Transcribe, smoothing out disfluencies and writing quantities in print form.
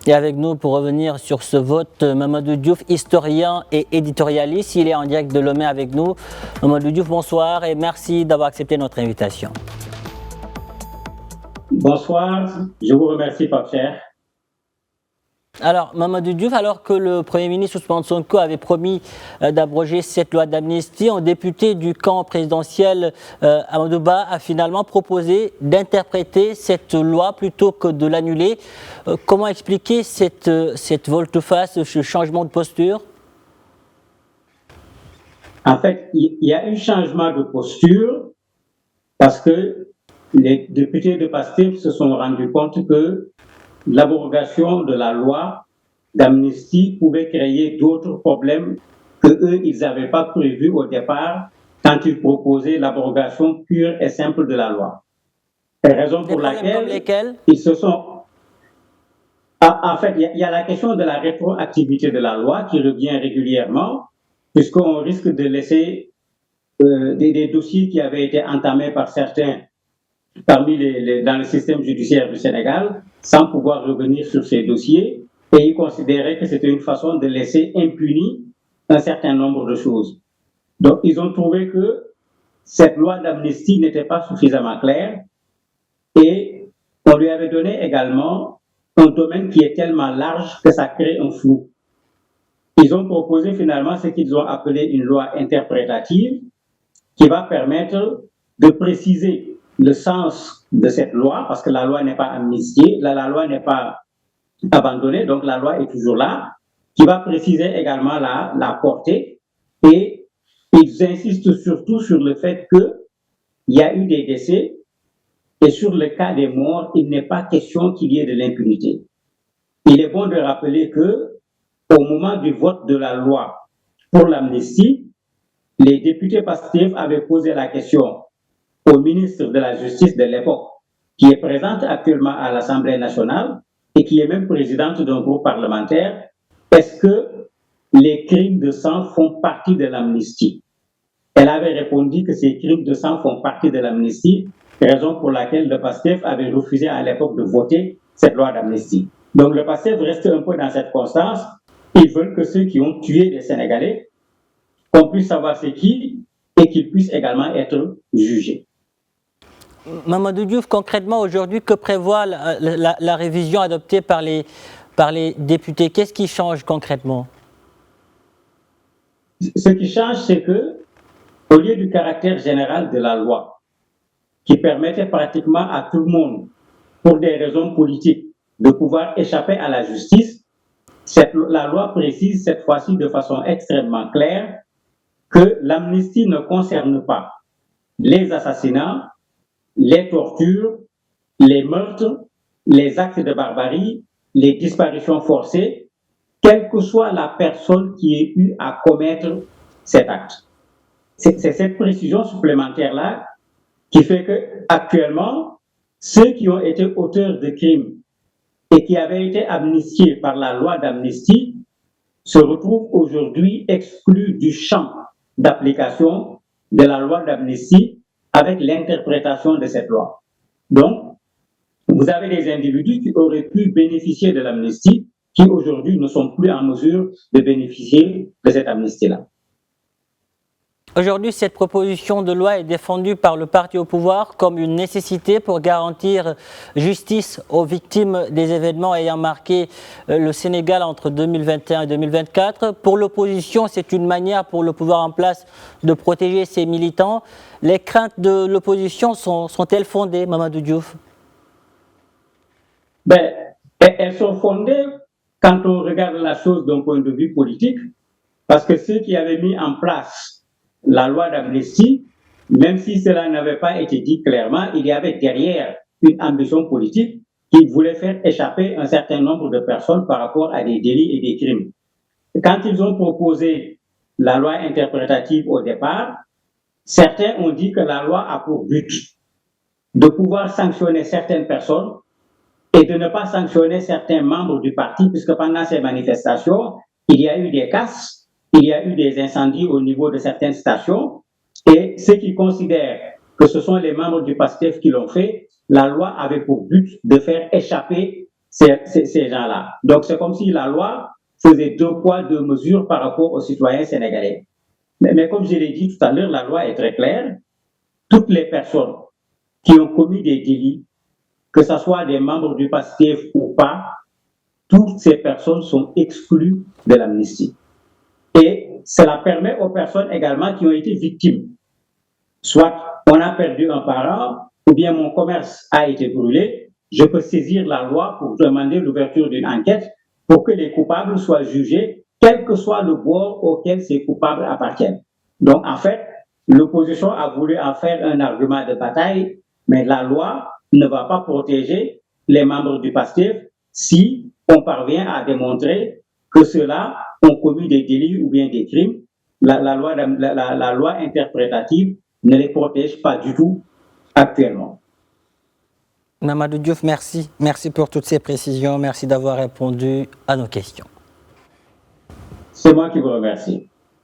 Et avec nous pour revenir sur ce vote, Mamadou Diouf, historien et éditorialiste. Il est en direct de Lomé avec nous. Mamadou Diouf, bonsoir et merci d'avoir accepté notre invitation. Bonsoir, je vous remercie, Pape Cher. Alors, Mamadou Diouf, alors que le Premier ministre Ousmane Sonko avait promis d'abroger cette loi d'amnistie, un député du camp présidentiel, Amadou Ba, a finalement proposé d'interpréter cette loi plutôt que de l'annuler. Comment expliquer cette volte-face, ce changement de posture? En fait, il y a eu changement de posture parce que les députés de PASTEF se sont rendus compte que l'abrogation de la loi d'amnistie pouvait créer d'autres problèmes que eux, ils n'avaient pas prévus au départ quand ils proposaient l'abrogation pure et simple de la loi. C'est la raison pour laquelle ils se sont... En fait, il y a la question de la rétroactivité de la loi qui revient régulièrement, puisqu'on risque de laisser des dossiers qui avaient été entamés par certains dans le système judiciaire du Sénégal, sans pouvoir revenir sur ces dossiers, et ils considéraient que c'était une façon de laisser impuni un certain nombre de choses. Donc, ils ont trouvé que cette loi d'amnistie n'était pas suffisamment claire, et on lui avait donné également un domaine qui est tellement large que ça crée un flou. Ils ont proposé finalement ce qu'ils ont appelé une loi interprétative qui va permettre de préciser le sens de cette loi, parce que la loi n'est pas amnistiée, la loi n'est pas abandonnée, donc la loi est toujours là, qui va préciser également la portée. Et ils insistent surtout sur le fait qu'il y a eu des décès, et sur le cas des morts, il n'est pas question qu'il y ait de l'impunité. Il est bon de rappeler que au moment du vote de la loi pour l'amnistie, les députés PASTEF avaient posé la question au ministre de la Justice de l'époque, qui est présente actuellement à l'Assemblée nationale et qui est même présidente d'un groupe parlementaire, est-ce que les crimes de sang font partie de l'amnistie? Elle avait répondu que ces crimes de sang font partie de l'amnistie, raison pour laquelle le PASTEF avait refusé à l'époque de voter cette loi d'amnistie. Donc le PASTEF reste un peu dans cette constance. Ils veulent que ceux qui ont tué des Sénégalais, qu'on puisse savoir c'est qui et qu'ils puissent également être jugés. Mamadou Diouf, concrètement aujourd'hui, que prévoit la révision adoptée par les députés? Qu'est-ce qui change concrètement? Ce qui change, c'est que, au lieu du caractère général de la loi, qui permettait pratiquement à tout le monde, pour des raisons politiques, de pouvoir échapper à la justice, la loi précise cette fois-ci de façon extrêmement claire que l'amnistie ne concerne pas les assassinats, les tortures, les meurtres, les actes de barbarie, les disparitions forcées, quelle que soit la personne qui ait eu à commettre cet acte. C'est cette précision supplémentaire-là qui fait que actuellement, ceux qui ont été auteurs de crimes et qui avaient été amnistiés par la loi d'amnistie se retrouvent aujourd'hui exclus du champ d'application de la loi d'amnistie avec l'interprétation de cette loi. Donc, vous avez des individus qui auraient pu bénéficier de l'amnistie, qui aujourd'hui ne sont plus en mesure de bénéficier de cette amnistie-là. Aujourd'hui, cette proposition de loi est défendue par le parti au pouvoir comme une nécessité pour garantir justice aux victimes des événements ayant marqué le Sénégal entre 2021 et 2024. Pour l'opposition, c'est une manière pour le pouvoir en place de protéger ses militants. Les craintes de l'opposition sont-elles fondées, Mamadou Diouf? Elles sont fondées quand on regarde la chose d'un point de vue politique, parce que ceux qui avaient mis en place la loi d'amnistie, même si cela n'avait pas été dit clairement, il y avait derrière une ambition politique qui voulait faire échapper un certain nombre de personnes par rapport à des délits et des crimes. Quand ils ont proposé la loi interprétative au départ, certains ont dit que la loi a pour but de pouvoir sanctionner certaines personnes et de ne pas sanctionner certains membres du parti, puisque pendant ces manifestations, il y a eu des casses, il y a eu des incendies au niveau de certaines stations, et ceux qui considèrent que ce sont les membres du PASTEF qui l'ont fait, la loi avait pour but de faire échapper ces gens-là. Donc, c'est comme si la loi faisait 2 poids, 2 mesures par rapport aux citoyens sénégalais. Mais comme je l'ai dit tout à l'heure, la loi est très claire. Toutes les personnes qui ont commis des délits, que ce soit des membres du PASTEF ou pas, toutes ces personnes sont exclues de l'amnistie. Et cela permet aux personnes également qui ont été victimes. Soit on a perdu un parent, ou bien mon commerce a été brûlé, je peux saisir la loi pour demander l'ouverture d'une enquête pour que les coupables soient jugés, quel que soit le bord auquel ces coupables appartiennent. Donc, en fait, l'opposition a voulu en faire un argument de bataille, mais la loi ne va pas protéger les membres du PASTEF si on parvient à démontrer que ceux-là ont commis des délits ou bien des crimes. La loi interprétative ne les protège pas du tout actuellement. Mamadou Diouf, merci. Merci pour toutes ces précisions. Merci d'avoir répondu à nos questions. C'est moi qui vous remercie.